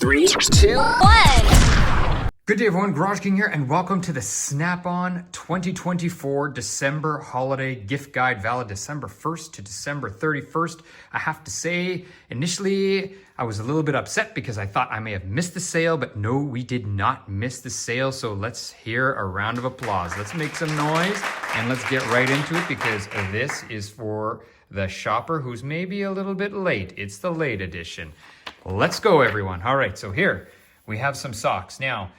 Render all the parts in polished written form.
3, 2, 1. Good day everyone, GarageKing here, and welcome to the Snap-on 2024 December holiday gift guide, valid December 1st to December 31st. I have to say, initially I was a little bit upset because I thought I may have missed the sale, but no, we did not miss the sale. So let's hear a round of applause. Let's make some noise and let's get right into it, because this is for the shopper who's maybe a little bit late. It's the late edition. Let's go everyone. All right, so here we have some socks. Now,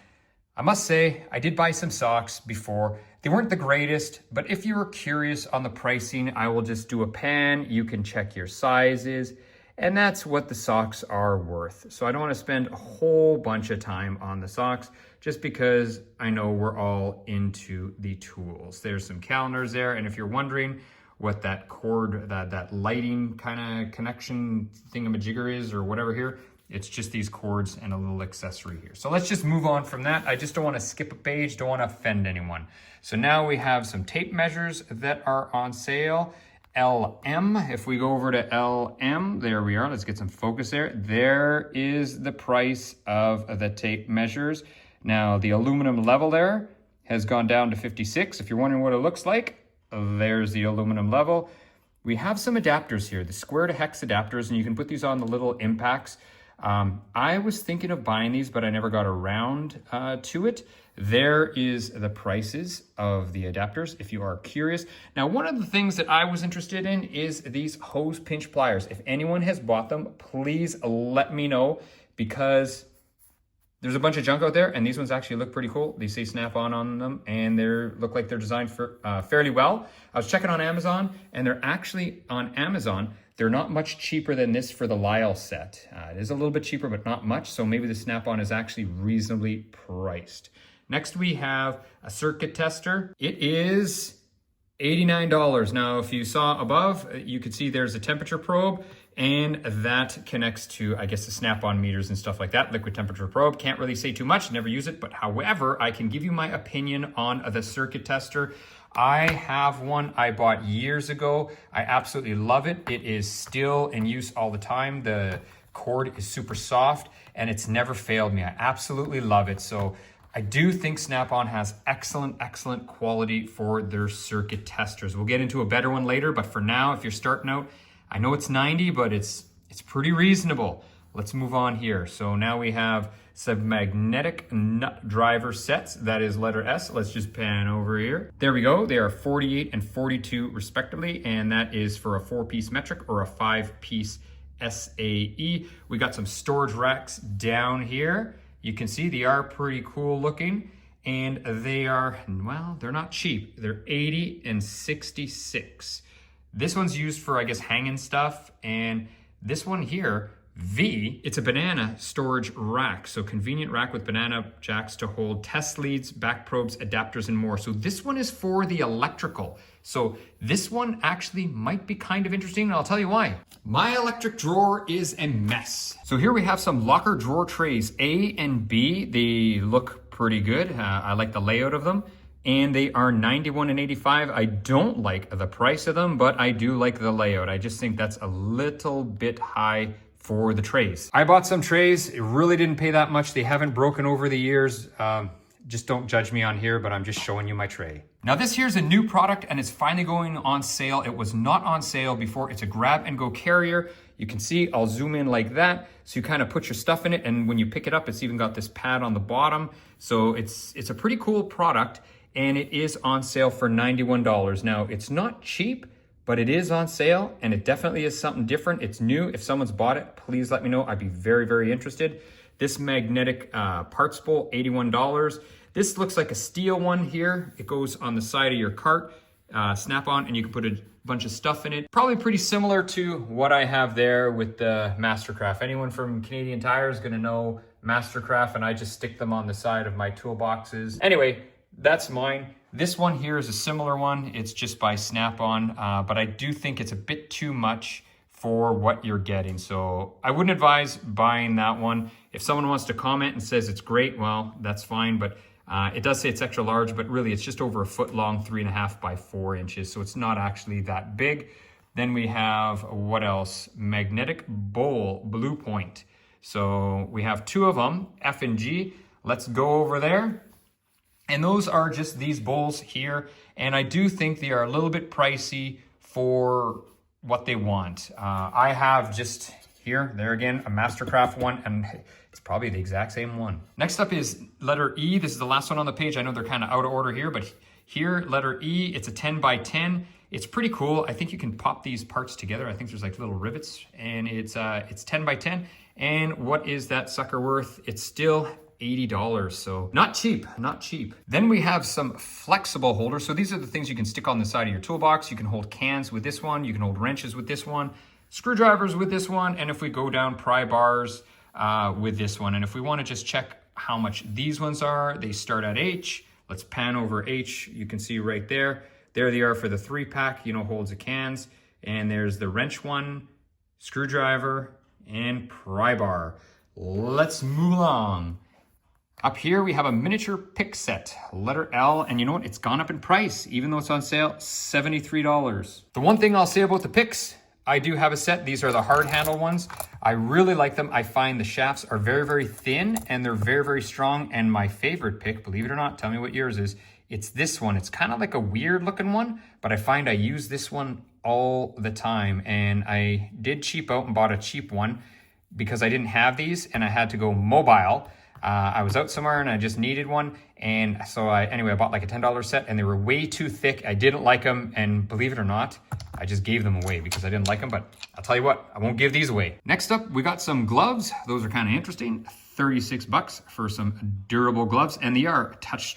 I must say, I did buy some socks before. They weren't the greatest, but if you were curious on the pricing, I will just do a pan. You can check your sizes, and that's what the socks are worth. So I don't want to spend a whole bunch of time on the socks, just because I know we're all into the tools. There's some calendars there, and if you're wondering what that cord, that lighting kind of connection thingamajigger is, or whatever here, it's just these cords and a little accessory here. So let's just move on from that. I just don't want to skip a page, don't want to offend anyone. So now we have some tape measures that are on sale. LM, if we go over to LM, there we are. Let's get some focus there. There is the price of the tape measures. Now the aluminum level there has gone down to 56. If you're wondering what it looks like, there's the aluminum level. We have some adapters here, the square to hex adapters, and you can put these on the little impacts. I was thinking of buying these, but I never got around to it. There is the prices of the adapters if you are curious. Now, one of the things that I was interested in is these hose pinch pliers. If anyone has bought them, please let me know, because there's a bunch of junk out there, and these ones actually look pretty cool. They say Snap-on on them, and they look like they're designed for fairly well. I was checking on Amazon, and they're actually on Amazon. They're not much cheaper than this for the Lyle set. It is a little bit cheaper, but not much. So maybe the Snap-on is actually reasonably priced. Next, we have a circuit tester. It is $89. Now, if you saw above, you could see there's a temperature probe, and that connects to, I guess, the Snap-on meters and stuff like that. Liquid temperature probe. Can't really say too much, never use it. But however, I can give you my opinion on the circuit tester. I have one I bought years ago. I absolutely love it. It is still in use all the time. The cord is super soft and it's never failed me. I absolutely love it. So I do think Snap-on has excellent quality for their circuit testers. We'll get into a better one later, but for now, if you're starting out, I know it's 90, but it's pretty reasonable. Let's move on here. So now we have some magnetic nut driver sets. That is letter S. Let's just pan over here. There we go. They are 48 and 42 respectively, and that is for a 4-piece metric or a 5-piece SAE. We got some storage racks down here. You can see they are pretty cool looking, and they are, well, they're not cheap. They're 80 and 66. This one's used for, I guess, hanging stuff, and this one here, V, it's a banana storage rack. So convenient rack with banana jacks to hold test leads, back probes, adapters, and more. So this one is for the electrical. So this one actually might be kind of interesting, and I'll tell you why. My electric drawer is a mess. So here we have some locker drawer trays, A and B. They look pretty good. I like the layout of them. And they are $91 and $85. I don't like the price of them, but I do like the layout. I just think that's a little bit high for the trays. I bought some trays. It really didn't pay that much. They haven't broken over the years. Just don't judge me on here, but I'm just showing you my tray. Now this here's a new product and it's finally going on sale. It was not on sale before. It's a grab and go carrier. You can see, I'll zoom in like that. So you kind of put your stuff in it, and when you pick it up, it's even got this pad on the bottom. So it's a pretty cool product, and it is on sale for $91. Now it's not cheap, but it is on sale, and it definitely is something different. It's new. If someone's bought it, please let me know. I'd be very interested. This magnetic parts bowl, $81. This looks like a steel one here. It goes on the side of your cart, Snap-on, and you can put a bunch of stuff in it. Probably pretty similar to what I have there with the Mastercraft. Anyone from Canadian Tire is gonna know Mastercraft, and I just stick them on the side of my toolboxes. Anyway, that's mine. This one here is a similar one. It's just by Snap-on, but I do think it's a bit too much for what you're getting. So I wouldn't advise buying that one. If someone wants to comment and says it's great, well, that's fine. But it does say it's extra large, but really it's just over a foot long, 3.5 by 4 inches. So it's not actually that big. Then we have, what else? Magnetic bowl, Blue Point. So we have 2 of them, F and G. Let's go over there. And those are just these bowls here. And I do think they are a little bit pricey for what they want. I have just here, there again, a Mastercraft one, and it's probably the exact same one. Next up is letter E. This is the last one on the page. I know they're kind of out of order here, but here, letter E, it's a 10 by 10. It's pretty cool. I think you can pop these parts together. I think there's like little rivets, and it's 10 by 10. And what is that sucker worth? It's still $80, so not cheap, not cheap. Then we have some flexible holders. So these are the things you can stick on the side of your toolbox. You can hold cans with this one. You can hold wrenches with this one, screwdrivers with this one. And if we go down, pry bars with this one. And if we want to just check how much these ones are, they start at H. Let's pan over H. You can see right there. There they are for the 3-pack, you know, holds the cans. And there's the wrench one, screwdriver, and pry bar. Let's move along. Up here, we have a miniature pick set, letter L, and you know what? It's gone up in price, even though it's on sale, $73. The one thing I'll say about the picks, I do have a set. These are the hard handle ones. I really like them. I find the shafts are very, very thin, and they're very, very strong. And my favorite pick, believe it or not, tell me what yours is, it's this one. It's kind of like a weird looking one, but I find I use this one all the time. And I did cheap out and bought a cheap one because I didn't have these, and I had to go mobile. I was out somewhere and I just needed one. And so anyway, I bought like a $10 set, and they were way too thick. I didn't like them. And believe it or not, I just gave them away because I didn't like them. But I'll tell you what, I won't give these away. Next up, we got some gloves. Those are kind of interesting. $36 for some durable gloves, and they are touch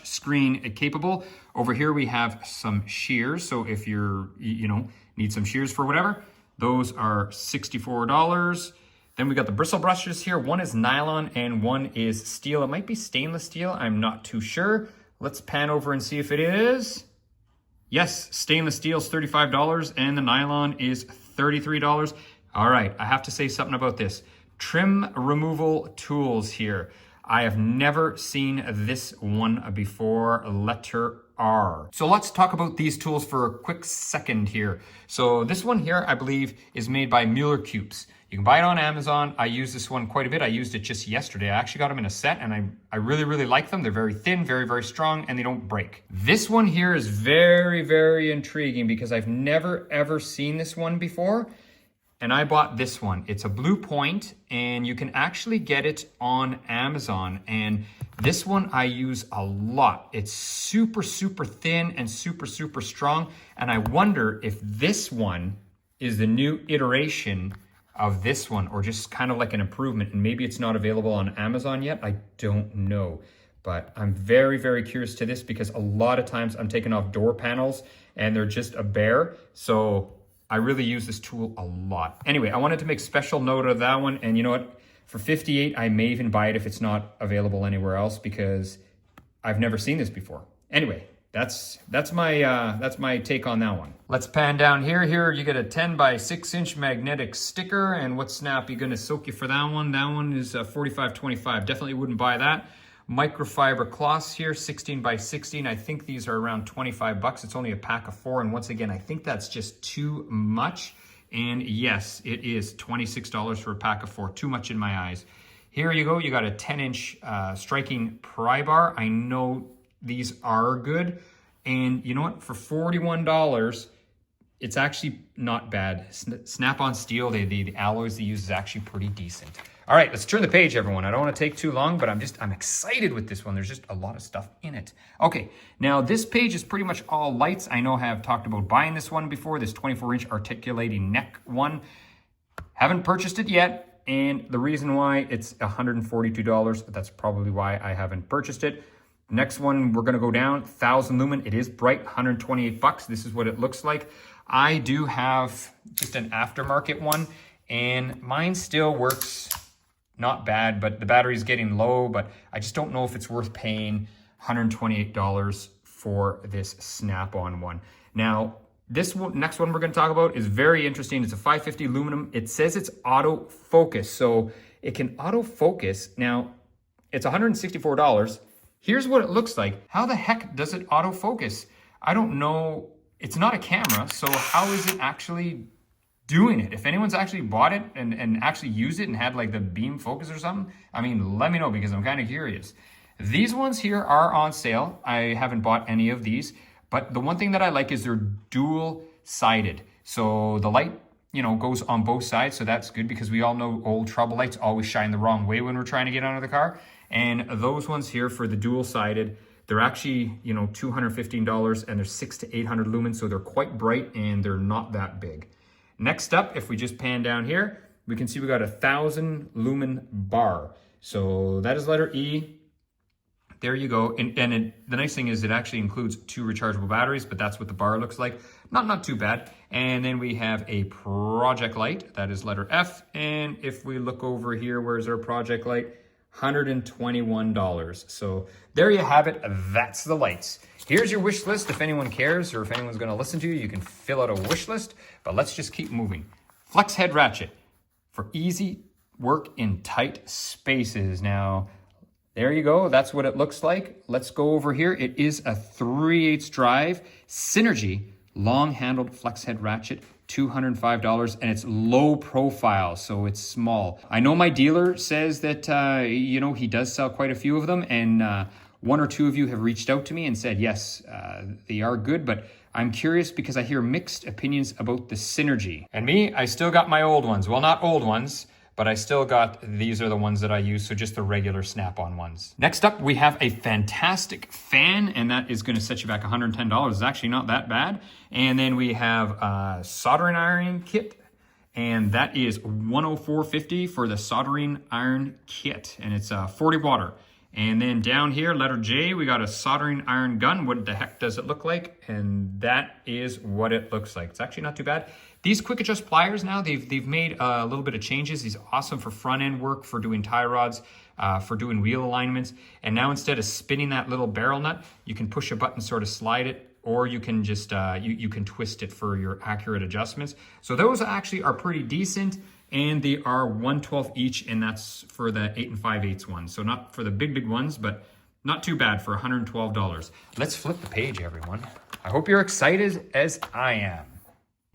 screen capable. Over here, we have some shears. So if you're, need some shears for whatever, those are $64. Then we got the bristle brushes here. One is nylon and one is steel. It might be stainless steel. I'm not too sure. Let's pan over and see if it is. Yes, stainless steel is $35 and the nylon is $33. All right, I have to say something about this. Trim removal tools here. I have never seen this one before, letter R. So let's talk about these tools for a quick second here. So this one here, I believe, is made by Mueller Cubes. You can buy it on Amazon. I use this one quite a bit. I used it just yesterday. I actually got them in a set, and I really, really like them. They're very thin, very, very strong, and they don't break. This one here is very, very intriguing because I've never, ever seen this one before. And I bought this one. It's a blue point, and you can actually get it on Amazon. And this one I use a lot. It's super, super thin and super, super strong. And I wonder if this one is the new iteration of this one, or just kind of like an improvement. And maybe it's not available on Amazon yet. I don't know. But I'm very, very curious to this because a lot of times I'm taking off door panels and they're just a bare. So I really use this tool a lot. Anyway, I wanted to make special note of that one. And you know what? For $58, I may even buy it if it's not available anywhere else because I've never seen this before. Anyway, that's my take on that one. Let's pan down here. Here you get a 10 by 6 inch magnetic sticker. And what snap you gonna soak you for that one? That one is $45.25. Definitely wouldn't buy that. Microfiber cloths here, 16 by 16. I think these are around $25. It's only a pack of 4. And once again, I think that's just too much. And yes, it is $26 for a pack of 4. Too much in my eyes. Here you go. You got a 10-inch striking pry bar. I know these are good. And you know what? For $41, it's actually not bad. Snap-on steel, the alloys they use is actually pretty decent. All right, let's turn the page, everyone. I don't want to take too long, but I'm excited with this one. There's just a lot of stuff in it. Okay, now this page is pretty much all lights. I know I have talked about buying this one before, this 24-inch articulating neck one. Haven't purchased it yet, and the reason why it's $142, that's probably why I haven't purchased it. Next one, we're gonna go down, 1,000 lumen. It is bright, $128. This is what it looks like. I do have just an aftermarket one, and mine still works not bad, but the battery's getting low, but I just don't know if it's worth paying $128 for this Snap-on one. Now, this one, next one we're gonna talk about is very interesting. It's a 550 aluminum. It says it's autofocus, so it can autofocus. Now, it's $164. Here's what it looks like. How the heck does it autofocus? I don't know. It's not a camera, so how is it actually doing it. If anyone's actually bought it and actually used it and had like the beam focus or something, I mean, let me know because I'm kind of curious. These ones here are on sale. I haven't bought any of these, but the one thing that I like is they're dual sided. So the light, you know, goes on both sides. So that's good because we all know old trouble lights always shine the wrong way when we're trying to get out of the car. And those ones here for the dual sided, they're actually, you know, $215 and they're 600 to 800 lumens. So they're quite bright and they're not that big. Next up, if we just pan down here, we can see we got 1,000 lumen bar. So that is letter E. There you go. And the nice thing is it actually includes 2 rechargeable batteries, but that's what the bar looks like. Not too bad. And then we have a project light. That is letter F. And if we look over here, where's our project light? $121. So there you have it. That's the lights. Here's your wish list. If anyone cares or if anyone's going to listen to you, you can fill out a wish list. But let's just keep moving. Flex head ratchet for easy work in tight spaces. Now, there you go. That's what it looks like. Let's go over here. It is a 3/8 drive Synergy long-handled flex head ratchet, $205, and it's low profile, so it's small. I know my dealer says that, you know, he does sell quite a few of them, and 1 or 2 of you have reached out to me and said, yes, they are good, but I'm curious because I hear mixed opinions about the Synergy. And me, I still got my old ones. Well, not old ones, but I still got, these are the ones that I use, so just the regular Snap-on ones. Next up, we have a fantastic fan, and that is gonna set you back $110. It's actually not that bad. And then we have a soldering iron kit, and that is $104.50 for the soldering iron kit, and it's 40 water. And then down here, letter J, we got a soldering iron gun. What the heck does it look like? And that is what it looks like. It's actually not too bad. These quick adjust pliers now, they've made a little bit of changes. These are awesome for front end work, for doing tie rods, for doing wheel alignments. And now instead of spinning that little barrel nut, you can push a button, sort of slide it, or you can just, you can twist it for your accurate adjustments. So those actually are pretty decent. And they are $112 each, and that's for the 8 5/8 ones. So not for the big ones, but not too bad for $112. Let's flip the page, everyone. I hope you're excited as I am.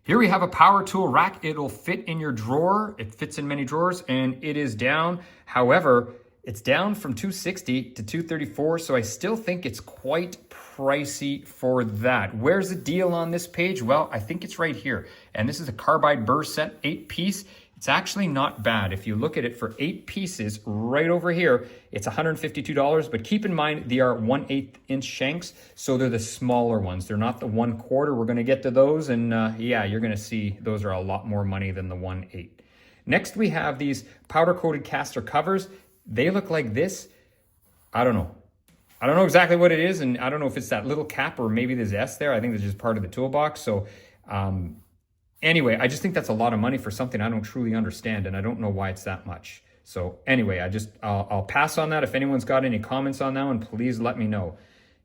Here we have a power tool rack. It'll fit in your drawer. It fits in many drawers, and it is down. However, it's down from $260 to $234, so I still think it's quite pricey for that. Where's the deal on this page? Well, I think it's right here. And this is a Carbide burr set, 8-piece. It's actually not bad. If you look at it for 8 pieces right over here, it's $152, but keep in mind they are 1/8 inch shanks, so they're the smaller ones. They're not the 1/4. We're gonna get to those, and yeah, you're gonna see those are a lot more money than the 1/8. Next, we have these powder-coated caster covers. They look like this. I don't know. I don't know exactly what it is, and I don't know if it's that little cap or maybe there's S there. I think it's just part of the toolbox, so anyway, I just think that's a lot of money for something I don't truly understand, and I don't know why it's that much. So anyway, I'll pass on that. If anyone's got any comments on that one, please let me know.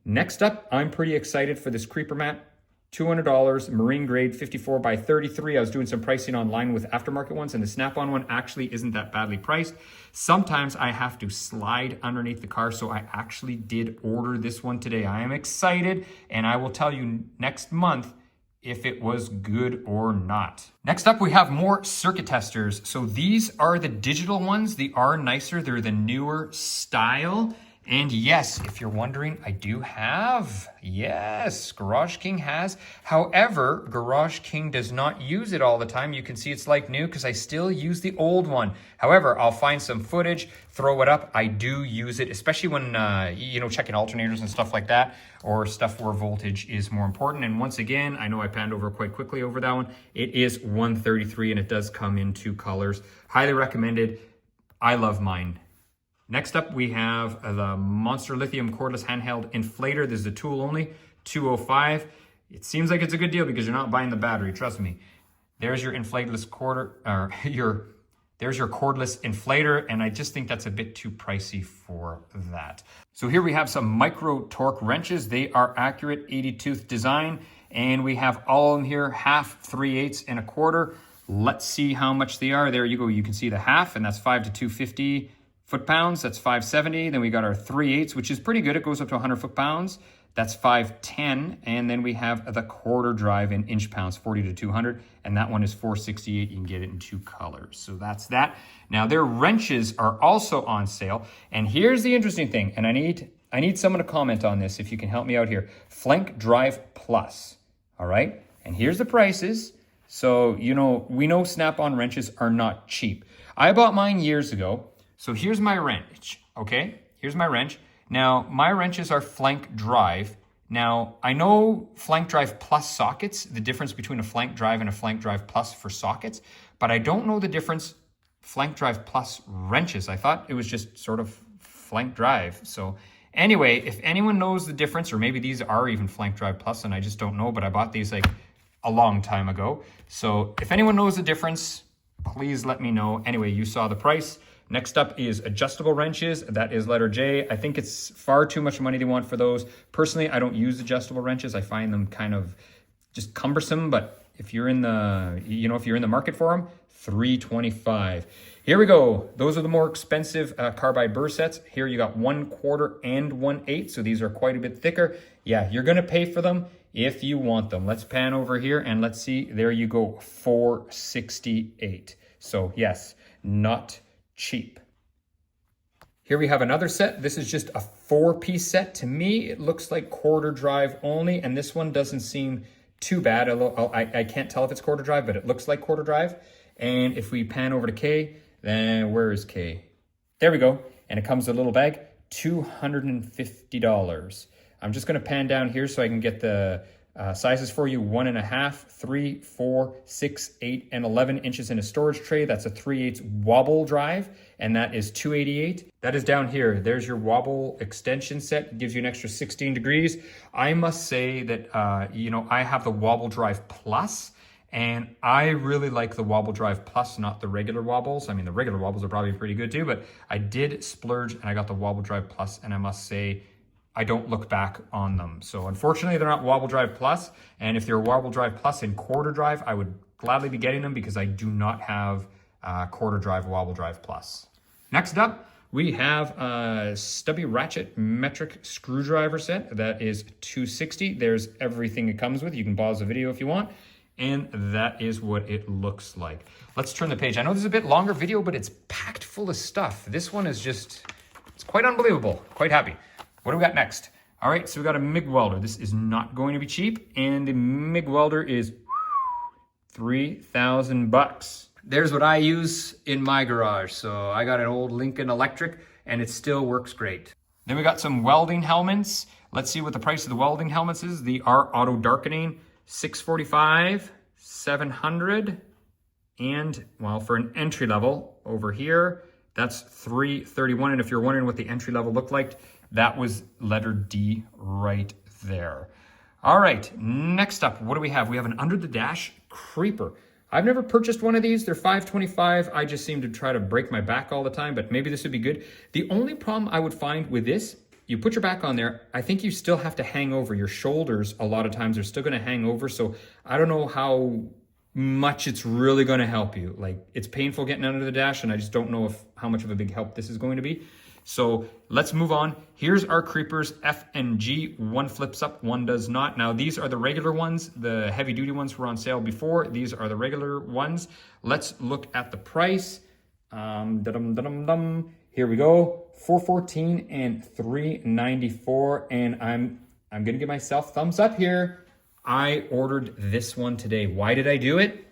Next up, I'm pretty excited for this creeper mat. $200, marine grade, 54 by 33. I was doing some pricing online with aftermarket ones, and the Snap-on one actually isn't that badly priced. Sometimes I have to slide underneath the car, so I actually did order this one today. I am excited, and I will tell you next month if it was good or not. Next up, we have more circuit testers. So these are the digital ones. They are nicer. They're the newer style. And yes, if you're wondering, I do have, yes, GarageKing has. However, GarageKing does not use it all the time. You can see it's like new because I still use the old one. However, I'll find some footage, throw it up. I do use it, especially when, you know, checking alternators and stuff like that, or stuff where voltage is more important. And once again, I know I panned over quite quickly over that one. It is $133 and it does come in 2 colors. Highly recommended. I love mine. Next up, we have the Monster Lithium cordless handheld inflator. This is a tool only, $205. It seems like it's a good deal because you're not buying the battery, trust me. There's your inflateless there's your cordless inflator, and I just think that's a bit too pricey for that. So here we have some micro torque wrenches. They are accurate 80-tooth design, and we have all of them here, 1/2, 3/8, and 1/4. Let's see how much they are. There you go. You can see the 1/2, and that's 5 to 250 foot-pounds. That's 570. Then we got our 3/8, which is pretty good. It goes up to 100 foot-pounds. That's 510. And then we have the quarter drive in inch pounds, 40 to 200. And that one is 468. You can get it in 2 colors. So that's that. Now their wrenches are also on sale. And here's the interesting thing. And I need someone to comment on this if you can help me out here. Flank Drive Plus. All right. And here's the prices. So, you know, we know Snap-on wrenches are not cheap. I bought mine years ago. So here's my wrench, okay? Here's my wrench. Now, my wrenches are flank drive. Now, I know flank drive plus sockets, the difference between a flank drive and a flank drive plus for sockets, but I don't know the difference flank drive plus wrenches. I thought it was just sort of flank drive. So anyway, if anyone knows the difference, or maybe these are even flank drive plus and I just don't know, but I bought these like a long time ago. So if anyone knows the difference, please let me know. Anyway, you saw the price. Next up is adjustable wrenches. That is letter J. I think it's far too much money they want for those. Personally, I don't use adjustable wrenches. I find them kind of just cumbersome, but if you're in the, if you're in the market for them, $325. Here we go. Those are the more expensive Carbide burr sets. Here you got 1/4 and 1/8. So these are quite a bit thicker. Yeah, you're gonna pay for them if you want them. Let's pan over here and let's see. There you go, $468. So yes, not cheap. Here we have another set. This is just a 4-piece set. To me, it looks like quarter drive only, and this one doesn't seem too bad. I can't tell if it's quarter drive, but it looks like quarter drive. And if we pan over to K, then where is K? There we go. And it comes in a little bag, $250. I'm just gonna pan down here so I can get the sizes for you. 1.5, 3, 4, 6, 8, and 11 inches in a storage tray. That's a 3/8 wobble drive, and that is $288. That is down here. There's your wobble extension set. It gives you an extra 16 degrees. I must say that, I have the wobble drive plus, and I really like the wobble drive plus, not the regular wobbles. I mean, the regular wobbles are probably pretty good too, but I did splurge and I got the wobble drive plus, and I must say, I don't look back on them. So unfortunately, they're not wobble drive plus. And if they're wobble drive plus and quarter drive, I would gladly be getting them because I do not have quarter drive wobble drive plus. Next up, we have a stubby ratchet metric screwdriver set. That is $260. There's everything it comes with. You can pause the video if you want. And that is what it looks like. Let's turn the page. I know this is a bit longer video, but it's packed full of stuff. This one is just, it's quite unbelievable. Quite happy. What do we got next? All right, so we got a MIG welder. This is not going to be cheap, and the MIG welder is $3,000. There's what I use in my garage. So I got an old Lincoln Electric, and it still works great. Then we got some welding helmets. Let's see what the price of the welding helmets is. The R Auto Darkening, $645, $700, and well, for an entry level over here, that's $331. And if you're wondering what the entry level looked like, that was letter D right there. All right, next up, what do we have? We have an under the dash creeper. I've never purchased one of these. They're $525. I just seem to try to break my back all the time, but maybe this would be good. The only problem I would find with this, you put your back on there, I think you still have to hang over. Your shoulders, a lot of times, are still gonna hang over. So I don't know how much it's really gonna help you. Like, it's painful getting under the dash, and I just don't know how much of a big help this is going to be. So let's move on. Here's our creepers, F and G. One flips up, one does not. Now these are the regular ones. The heavy duty ones were on sale before. These are the regular ones. Let's look at the price. Here we go, $414 and $394. And I'm gonna give myself thumbs up here. I ordered this one today. Why did I do it?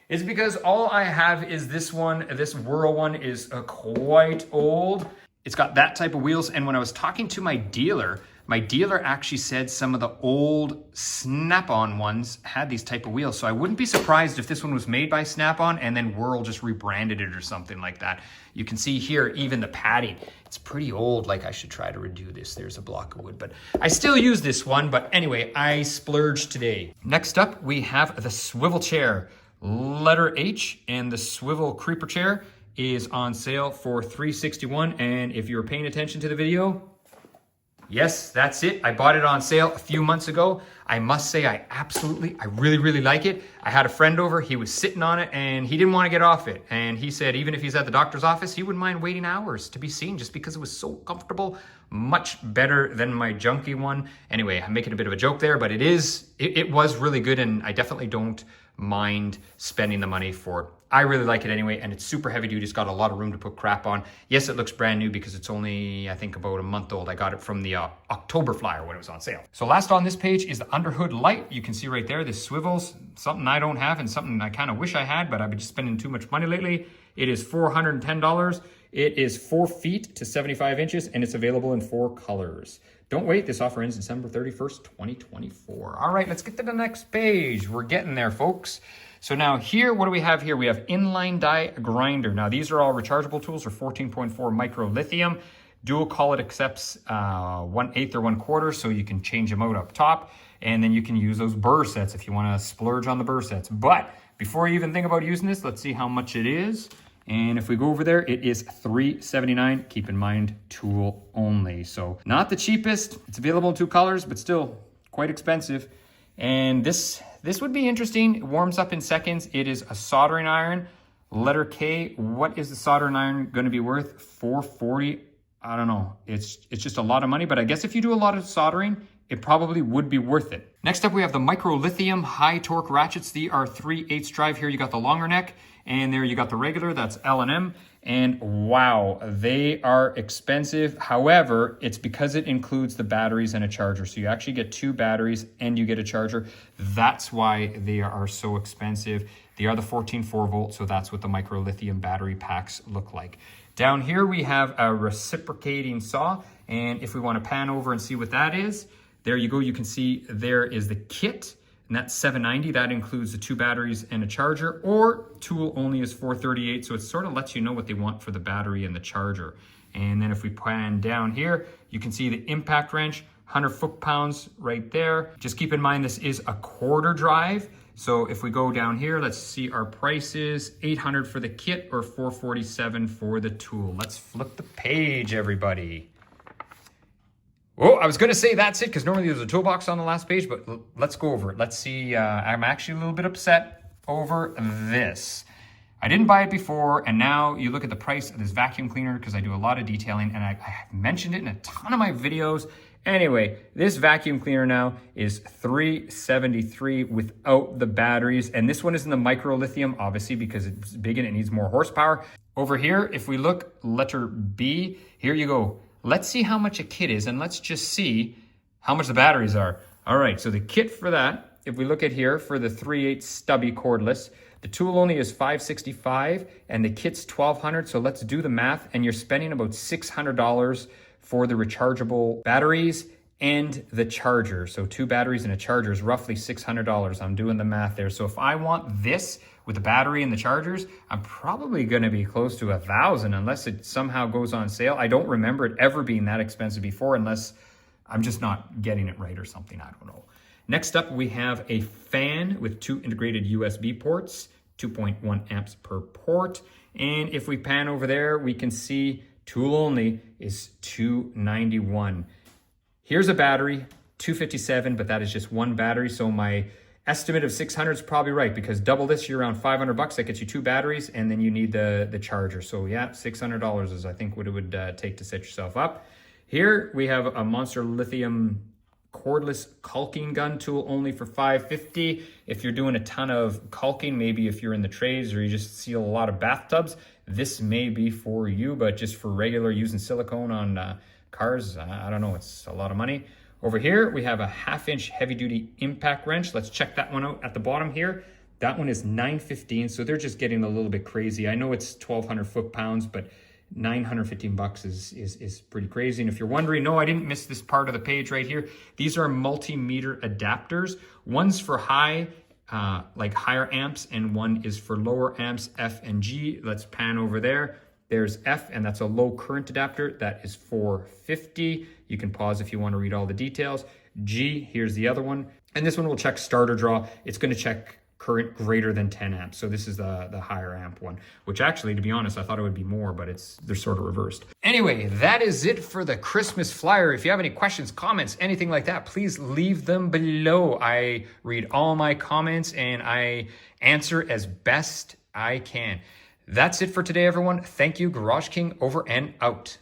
It's because all I have is this one. This Whirl one is quite old. It's got that type of wheels. And when I was talking to my dealer actually said some of the old Snap-on ones had these type of wheels. So I wouldn't be surprised if this one was made by Snap-on and then Whirl just rebranded it or something like that. You can see here, even the padding, it's pretty old. Like, I should try to redo this. There's a block of wood, but I still use this one. But anyway, I splurged today. Next up, we have the swivel chair. Letter H, and the swivel creeper chair is on sale for $361. And if you were paying attention to the video, Yes, that's it. I bought it on sale a few months ago. I must say I really like it. I had a friend over, he was sitting on it and he didn't want to get off it. And he said even if he's at the doctor's office, he wouldn't mind waiting hours to be seen just because it was so comfortable. Much better than my junky one. Anyway, I'm making a bit of a joke there, but it was really good and I definitely don't mind spending the money for it. I really like it anyway, and it's super heavy duty. It's got a lot of room to put crap on. Yes, it looks brand new because it's only, I think, about a month old. I got it from the October flyer when it was on sale. So last on this page is the underhood light. You can see right there, this swivels, something I don't have and something I kind of wish I had, but I've been just spending too much money lately. It is $410. It is 4 feet to 75 inches, and it's available in 4 colors. Don't wait, this offer ends December 31st, 2024. All right, let's get to the next page. We're getting there, folks. So now here, what do we have here? We have inline die grinder. Now these are all rechargeable tools, or 14.4 micro lithium. Dual collet accepts 1/8 or 1/4, so you can change them out up top. And then you can use those burr sets if you want to splurge on the burr sets. But before you even think about using this, let's see how much it is. And if we go over there, it is $379. Keep in mind, tool only. So not the cheapest. It's available in 2 colors, but still quite expensive. And this would be interesting. It warms up in seconds. It is a soldering iron. Letter K. What is the soldering iron going to be worth? $440. I don't know. It's just a lot of money, but I guess if you do a lot of soldering, it probably would be worth it. Next up, we have the micro lithium high torque ratchets. They are 3/8 drive. Here you got the longer neck, and there you got the regular. That's L&M. And wow, they are expensive. However, it's because it includes the batteries and a charger. So you actually get 2 batteries and you get a charger. That's why they are so expensive. They are the 14.4 volt, so that's what the micro lithium battery packs look like. Down here we have a reciprocating saw, and if we want to pan over and see what that is, there you go. You can see there is the kit, and that's $790. That includes the 2 batteries and a charger, or tool only is $438. So it sort of lets you know what they want for the battery and the charger. And then if we pan down here, you can see the impact wrench, 100 foot-pounds right there. Just keep in mind, this is a quarter drive. So if we go down here, let's see our prices, $800 for the kit or $447 for the tool. Let's flip the page, everybody. Oh, I was going to say that's it because normally there's a toolbox on the last page, but let's go over it. Let's see. I'm actually a little bit upset over this. I didn't buy it before, and now you look at the price of this vacuum cleaner because I do a lot of detailing, and I mentioned it in a ton of my videos. Anyway, this vacuum cleaner now is $373 without the batteries, and this one is in the micro lithium, obviously, because it's big and it needs more horsepower. Over here, if we look, letter B, here you go. Let's see how much a kit is, and let's just see how much the batteries are. All right, so the kit for that, if we look at here, for the 3/8 stubby cordless, the tool only is $565, and the kit's $1,200, so let's do the math, and you're spending about $600 for the rechargeable batteries and the charger. So 2 batteries and a charger is roughly $600. I'm doing the math there. So if I want this with the battery and the chargers, I'm probably gonna be close to $1,000 unless it somehow goes on sale. I don't remember it ever being that expensive before unless I'm just not getting it right or something, I don't know. Next up, we have a fan with 2 integrated USB ports, 2.1 amps per port. And if we pan over there, we can see tool only is $291. Here's a battery, $257, but that is just 1 battery. So my estimate of $600 is probably right because double this, you're around $500. That gets you 2 batteries, and then you need the charger. So yeah, $600 is I think what it would take to set yourself up. Here we have a Monster Lithium cordless caulking gun, tool only for $550. If you're doing a ton of caulking, maybe if you're in the trades or you just seal a lot of bathtubs, this may be for you, but just for regular using silicone on cars, I don't know, it's a lot of money. Over here, we have a 1/2-inch heavy-duty impact wrench. Let's check that one out at the bottom here. That one is $915, so they're just getting a little bit crazy. I know it's 1,200 foot-pounds, but $915 is pretty crazy. And if you're wondering, no, I didn't miss this part of the page right here. These are multimeter adapters. One's for high, like higher amps, and one is for lower amps, F and G. Let's pan over there. There's F, and that's a low current adapter. That is $450. You can pause if you want to read all the details. G, here's the other one. And this one will check starter draw. It's going to check current greater than 10 amps. So this is the higher amp one, which actually, to be honest, I thought it would be more, but they're sort of reversed. Anyway, that is it for the Christmas flyer. If you have any questions, comments, anything like that, please leave them below. I read all my comments and I answer as best I can. That's it for today, everyone. Thank you. GarageKing over and out.